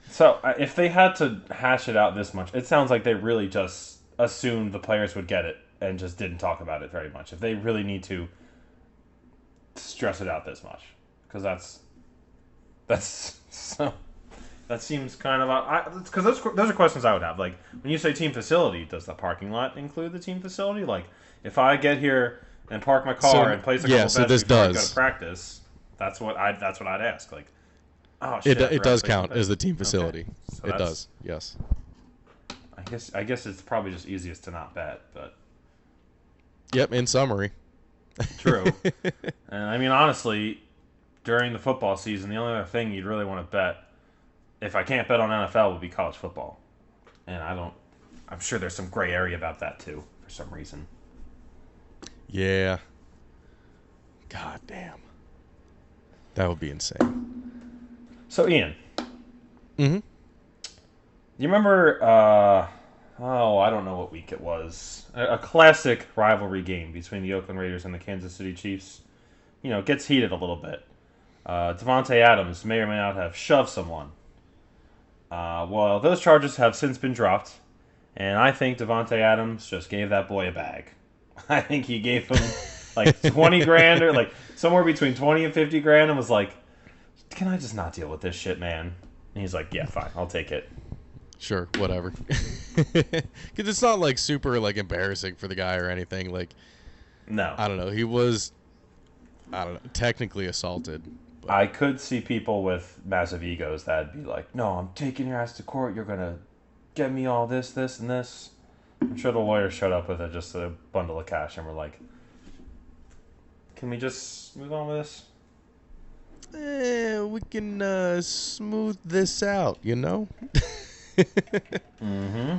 So, if they had to hash it out this much, it sounds like they really just assumed the players would get it and just didn't talk about it very much. If they really need to stress it out this much, because that's so that seems kind of because those are questions I would have. Like, when you say team facility, does the parking lot include the team facility? Like, if I get here and park my car and place a couple bets before I go to practice, that's what I'd ask. Like, oh shit, it does count as the team facility. Okay. So it does, yes. I guess it's probably just easiest to not bet, but yep. In summary, true. And I mean, honestly, during the football season, the only other thing you'd really want to bet, if I can't bet on NFL, would be college football. And I'm sure there's some gray area about that too, for some reason. Yeah. God damn. That would be insane. So, Ian. Mm-hmm. You remember, I don't know what week it was. A classic rivalry game between the Oakland Raiders and the Kansas City Chiefs. You know, it gets heated a little bit. Davante Adams may or may not have shoved someone. Well, those charges have since been dropped, and I think Davante Adams just gave that boy a bag. I think he gave him like 20 grand or like somewhere between 20 and 50 grand and was like, can I just not deal with this shit, man? And he's like, yeah, fine, I'll take it. Sure, whatever. Because it's not like super like embarrassing for the guy or anything. Like, no, I don't know. He was, technically assaulted. But I could see people with massive egos that'd be like, no, I'm taking your ass to court. You're gonna get me all this, this, and this. I'm sure the lawyer showed up with just a bundle of cash and were like, can we just move on with this? we can smooth this out, you know? Mm-hmm.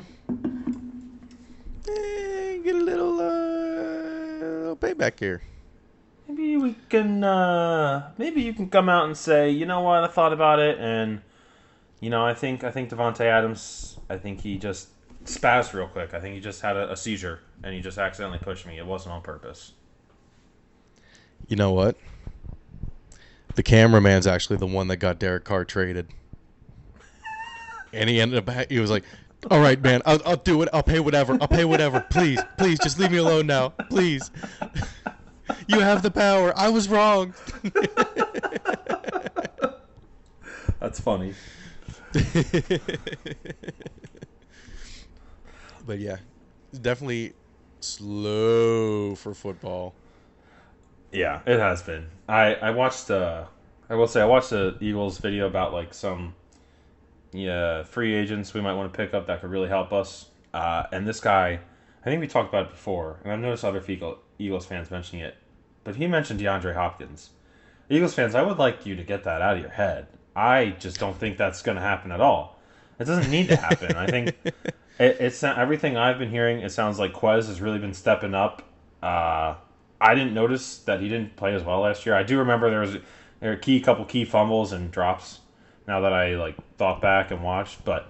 Get a little payback here. Maybe we can, maybe you can come out and say, you know what, I thought about it, and, you know, I think Devontae Adams, I think he just spazzed real quick. I think he just had a seizure, and he just accidentally pushed me. It wasn't on purpose. You know what? The cameraman's actually the one that got Derek Carr traded. And he ended up, he was like, all right, man, I'll do it. I'll pay whatever. Please, just leave me alone now. Please. You have the power. I was wrong. That's funny. But yeah, it's definitely slow for football. Yeah, it has been. I watched I will say I watched the Eagles video about like some free agents we might want to pick up that could really help us. And this guy, I think we talked about it before, and I've noticed other Eagles fans mentioning it, but he mentioned DeAndre Hopkins. Eagles fans, I would like you to get that out of your head. I just don't think that's going to happen at all. It doesn't need to happen. I think it's everything I've been hearing. It sounds like Quez has really been stepping up. I didn't notice that he didn't play as well last year. I do remember there were a couple key fumbles and drops. Now that I thought back and watched, but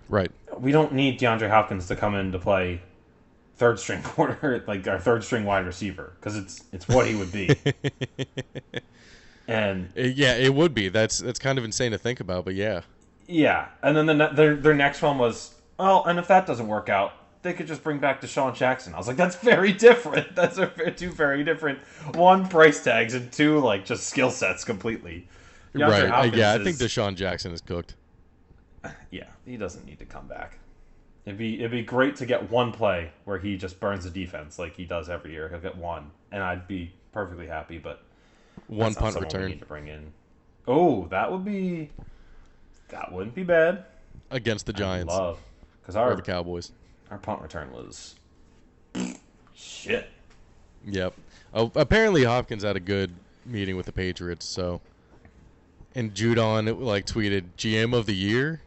right, we don't need DeAndre Hopkins to come in to play third string quarter, like our third string wide receiver, because it's what he would be. And yeah, it would be. That's kind of insane to think about, but yeah. Yeah, and then their next one was, oh, and if that doesn't work out, they could just bring back Deshaun Jackson. I was like, that's very different. That's two very different, one, price tags, and two, just skill sets completely. DeAndre right, yeah, I think Deshaun Jackson is cooked. Yeah, he doesn't need to come back. It'd be great to get one play where he just burns the defense like he does every year. He'll get one, and I'd be perfectly happy, but one punt return. We need to bring in. Oh, that wouldn't be bad. Against the Giants. Or the Cowboys. Our punt return was shit. Yep. Oh, apparently Hopkins had a good meeting with the Patriots, so. And Judon tweeted GM of the year.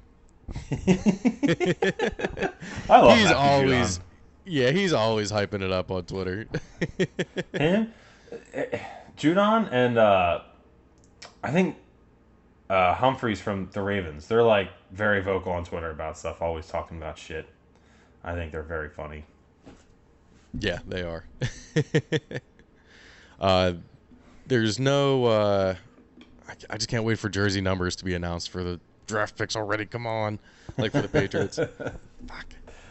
I love he's always, yeah, he's always hyping it up on Twitter. Him, Judon, and I think Humphreys from the Ravens. They're very vocal on Twitter about stuff, always talking about shit. I think they're very funny. Yeah, they are. There's no. I just can't wait for jersey numbers to be announced for the draft picks already. Come on, for the Patriots. Fuck,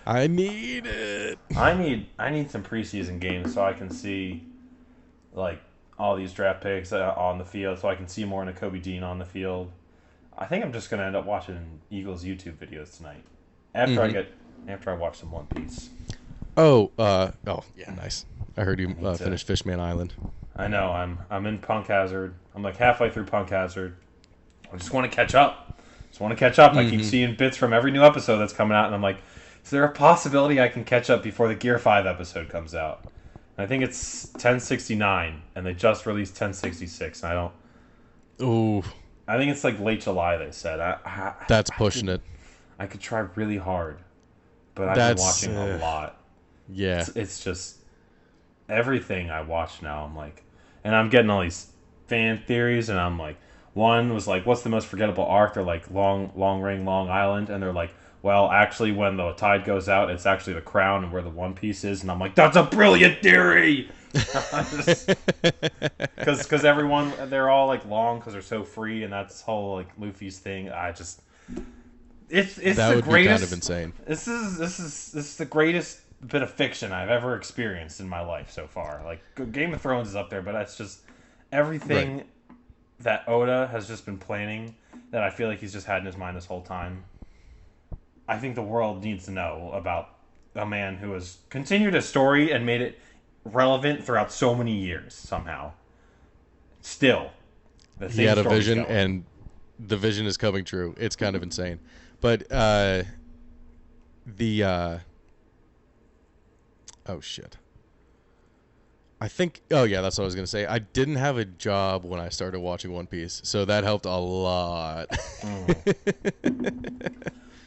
I need it. I need some preseason games so I can see, all these draft picks on the field, so I can see more Nakobe Dean on the field. I think I'm just gonna end up watching Eagles YouTube videos tonight after I watch some One Piece. Oh, yeah, nice. I heard you finished Fishman Island. I know. I'm in Punk Hazard. I'm halfway through Punk Hazard. I just want to catch up. Mm-hmm. I keep seeing bits from every new episode that's coming out, and I'm like, is there a possibility I can catch up before the Gear 5 episode comes out? And I think it's 1069, and they just released 1066, and I don't... Ooh. I think it's late July, they said. That's pushing it. I could try really hard, but I've been watching a lot. Yeah. It's just... Everything I watch now, I'm and I'm getting all these fan theories, and I'm one was what's the most forgettable arc? They're Long Ring, Long Island, and they're well, actually, when the tide goes out, it's actually the crown and where the One Piece is, and I'm that's a brilliant theory! Because everyone, they're all long because they're so free, and that's whole Luffy's thing. It's that the would greatest. Be kind of insane. This is the greatest bit of fiction I've ever experienced in my life so far. Game of Thrones is up there, but that's just everything that Oda has just been planning that I feel he's just had in his mind this whole time. I think the world needs to know about a man who has continued a story and made it relevant throughout so many years somehow. Still, he had a vision, and the vision is coming true. It's kind of insane. But oh shit! I think. Oh yeah, that's what I was gonna say. I didn't have a job when I started watching One Piece, so that helped a lot.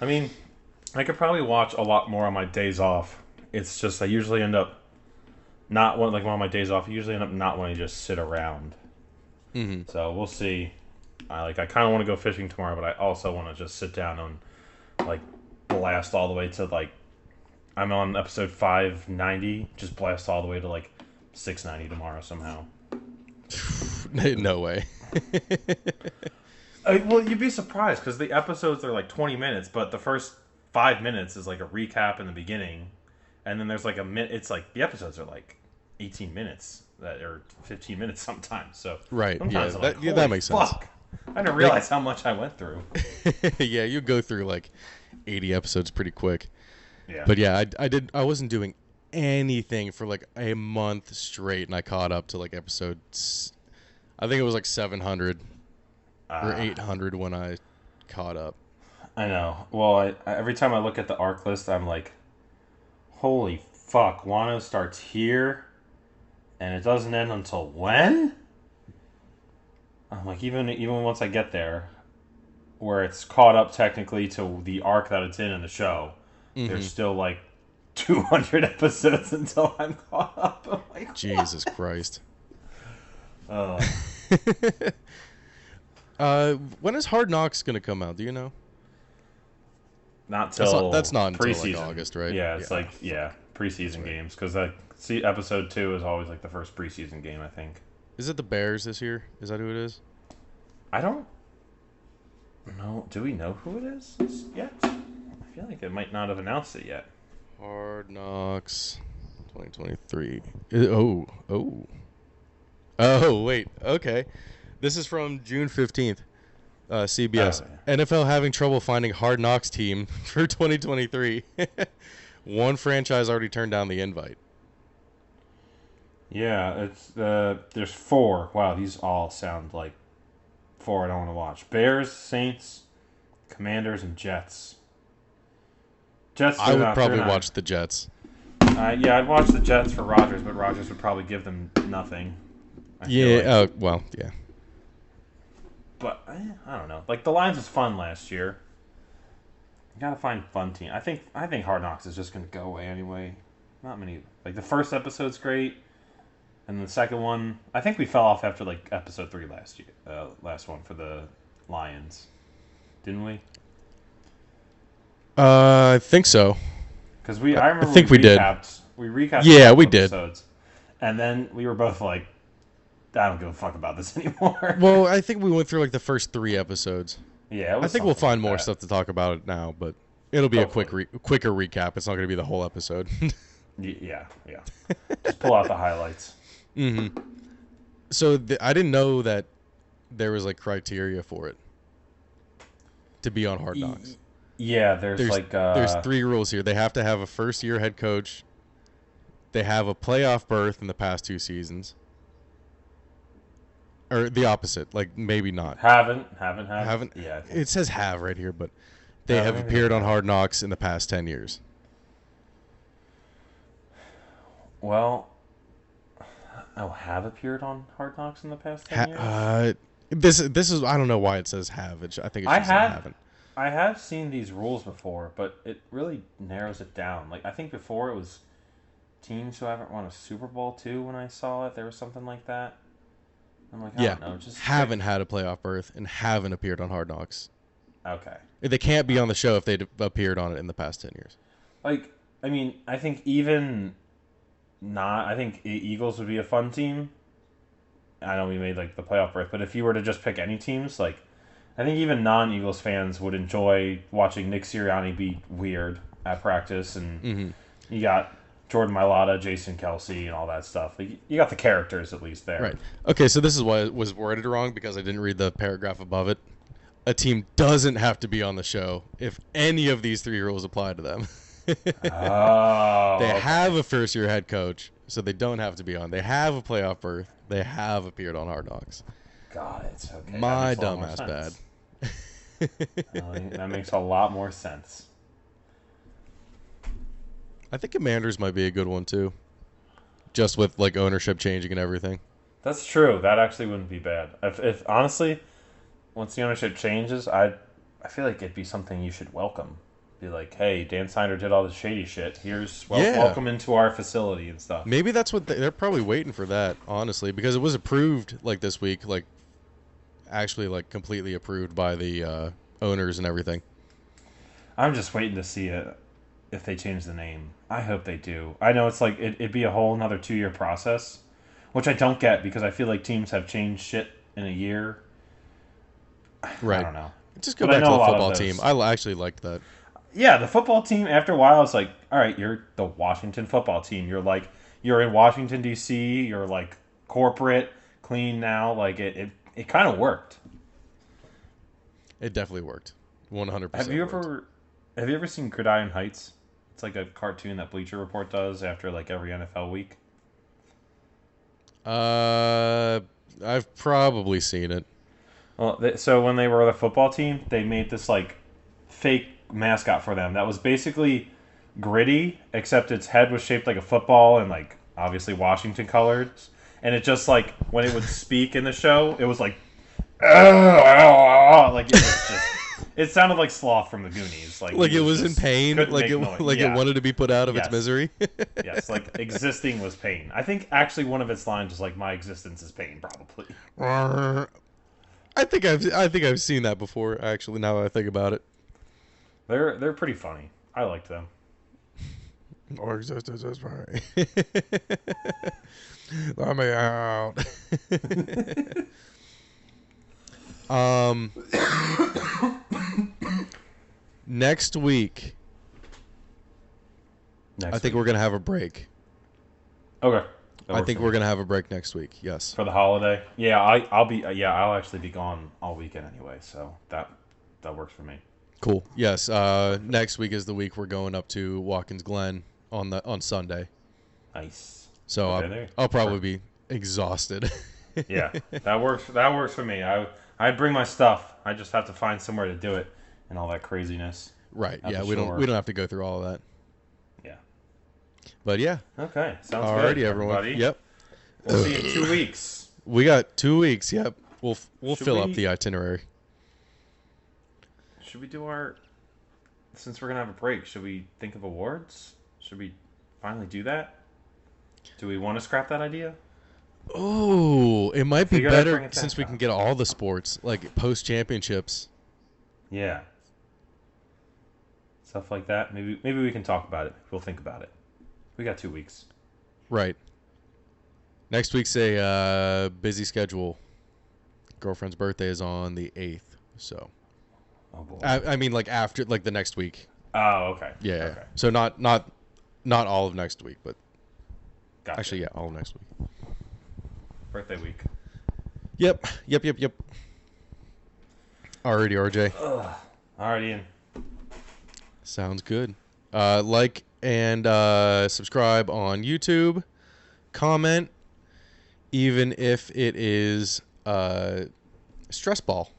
I mean, I could probably watch a lot more on my days off. It's just I usually end up not one like on my days off. I usually end up not wanting to just sit around. Mm-hmm. So we'll see. I kind of want to go fishing tomorrow, but I also want to just sit down and like blast all the way to like I'm on episode 590. Just blast all the way to like 690 tomorrow somehow. No way. Well, you'd be surprised because the episodes are like 20 minutes, but the first 5 minutes is like a recap in the beginning, and then there's like a minute. It's like the episodes are like 18 minutes or 15 minutes sometimes. So right, sometimes yeah, that makes sense. I didn't realize how much I went through. Yeah, you go through like 80 episodes pretty quick. Yeah, but yeah, I wasn't doing anything for like a month straight, and I caught up to like episodes. I think it was like 700 or 800 when I caught up. I know. Well, every time I look at the arc list, I'm like, holy fuck, Wano starts here, and it doesn't end until when? I'm like, even once I get there, where it's caught up technically to the arc that it's in the show, there's still like 200 episodes until I'm caught up. I'm like, Jesus Christ. When is Hard Knocks gonna come out? Do you know? Not till that's not until preseason. like August, right? Yeah, it's preseason games because episode 2 is always like the first preseason game. I think. Is it the Bears this year? Is that who it is? I don't know. Do we know who it is yet? I feel like it might not have announced it yet. Hard Knocks 2023. Oh, wait. Okay. This is from June 15th. CBS. Oh, yeah. NFL having trouble finding Hard Knocks team for 2023. One franchise already turned down the invite. Yeah, it's there's 4. Wow, these all sound like 4 I don't want to watch. Bears, Saints, Commanders, and Jets. I would probably watch the Jets. Yeah, I'd watch the Jets for Rodgers, but Rodgers would probably give them nothing. Yeah, like. Well, yeah. But I don't know. Like the Lions was fun last year. You gotta find fun team. I think Hard Knocks is just gonna go away anyway. Not many. Like the first episode's great, and the second one, I think we fell off after like episode 3 last year. Last one for the Lions, didn't we? I think so. Because I remember think we did. We recapped. Yeah, we did. Episodes, and then we were both like, I don't give a fuck about this anymore. Well, I think we went through like the first 3 episodes. Yeah, I think we'll find more stuff to talk about it now, but it'll be hopefully a quicker recap. It's not going to be the whole episode. Yeah. Just pull out the highlights. Mm-hmm. So I didn't know that there was like criteria for it to be on Hard Knocks. Yeah, there's 3 rules here. They have to have a first-year head coach. They have a playoff berth in the past 2 seasons. Or the opposite, like maybe not. Haven't. Yeah. It says have right here, but they have appeared on Hard Knocks in the past 10 years. Well, have appeared on Hard Knocks in the past 10 years? This is I don't know why it says have. I think it should say haven't. I have seen these rules before, but it really narrows it down. Like I think before it was teams who haven't won a Super Bowl too. When I saw it, there was something like that. I'm like, I don't know, just haven't had a playoff berth and haven't appeared on Hard Knocks. Okay. They can't be on the show if they'd appeared on it in the past 10 years. Like, I mean, I think I think Eagles would be a fun team. I know we made like the playoff berth, but if you were to just pick any teams, like I think even non-Eagles fans would enjoy watching Nick Sirianni be weird at practice, and you got Jordan Mailata, Jason Kelsey, and all that stuff. Like, you got the characters at least there. Right. Okay, so this is why it was worded wrong, because I didn't read the paragraph above it. A team doesn't have to be on the show if any of these 3 rules apply to them. They have a first-year head coach, so they don't have to be on. They have a playoff berth. They have appeared on Hard Knocks. Got it. Okay. My dumbass bad. That makes a lot more sense. I think Commanders might be a good one too. just with like ownership changing and everything. That's true. That actually wouldn't be bad. If honestly, once the ownership changes, I feel like it'd be something you should welcome. Be like, hey, Dan Snyder did all this shady shit. Welcome into our facility and stuff. Maybe that's what they're probably waiting for that, honestly, because it was approved like this week, like actually like completely approved by the owners and everything. I'm just waiting to see it if they change the name. I hope they do. I know it's like it'd be a whole another 2-year process, which I don't get because I feel like teams have changed shit in a year. Right. I don't know. Just go back to the football team. I actually liked that. Yeah, the football team, after a while, it's like, all right, you're the Washington football team. You're in Washington, D.C. You're, like, corporate, clean now. Like, it kind of worked. It definitely worked. 100% Have you ever seen Gridiron Heights? It's like a cartoon that Bleacher Report does after, like, every NFL week. I've probably seen it. Well, so when they were the football team, they made this, like, fake mascot for them that was basically Gritty, except its head was shaped like a football and like obviously Washington colors, and it just like when it would speak in the show, it was like like it was just it sounded like Sloth from the Goonies, like it was in pain, like it wanted to be put out of its misery. Yes, like existing was pain. I think actually one of its lines is like, my existence is pain, probably. I think I've seen that before, actually, now that I think about it. They're pretty funny. I liked them. Our existence is fine. Let me out. Next week, I think we're gonna have a break. Okay. I think we're gonna have a break next week. Yes. For the holiday. Yeah, I'll actually be gone all weekend anyway, so that works for me. Cool. Yes. Next week is the week we're going up to Watkins Glen on Sunday. Nice. So I'll probably be exhausted. Yeah, that works. That works for me. I'd bring my stuff. I just have to find somewhere to do it and all that craziness. Right. Yeah. We don't have to go through all of that. Yeah. But yeah. Okay. Sounds Alrighty, good. Everyone. Everybody. Yep. We'll see you in 2 weeks. We got 2 weeks. Yep. We'll fill up the itinerary. Should we do since we're going to have a break, should we think of awards? Should we finally do that? Do we want to scrap that idea? Oh, it might be better since we can get all the sports, like post-championships. Yeah. Stuff like that. Maybe we can talk about it. We'll think about it. We got 2 weeks. Right. Next week's a busy schedule. Girlfriend's birthday is on the 8th, so... Oh boy. I mean, like after, like the next week. Oh, okay. Yeah. Okay. So not all of next week, but gotcha. Actually, yeah, all of next week. Birthday week. Yep. Alrighty, RJ. Alright, Ian. Sounds good. Like and subscribe on YouTube. Comment, even if it is stress ball.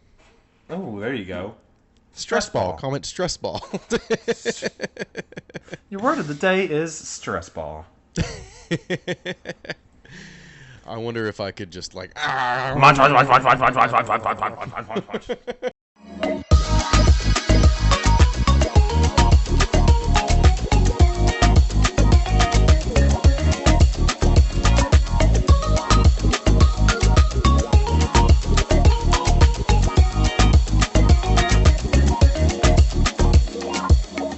Oh, there you go. Stress ball. Comment stress ball. Your word of the day is stress ball. I wonder if I could just like... Munch.